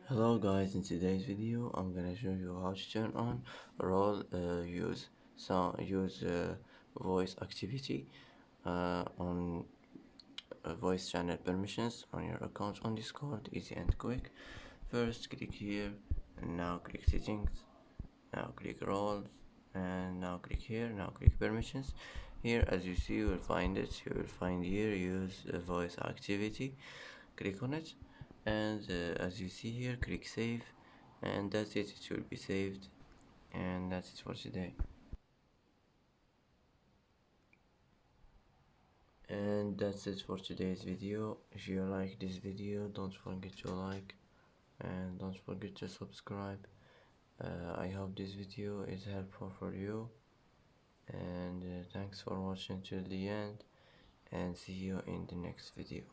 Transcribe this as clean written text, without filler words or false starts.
Hello guys, in today's video I'm gonna show you how to turn on role use voice activity on voice channel permissions on your account on Discord. Easy and quick. First click here and now click settings, now click roles, and now click here, now click permissions. Here as you see you will find it, you will find here use voice activity. Click on it, and as you see here click save, and that's it, it will be saved. And that's it for today, and that's it for today's video. If you like this video, don't forget to like and don't forget to subscribe. I hope this video is helpful for you, and thanks for watching till the end, and see you in the next video.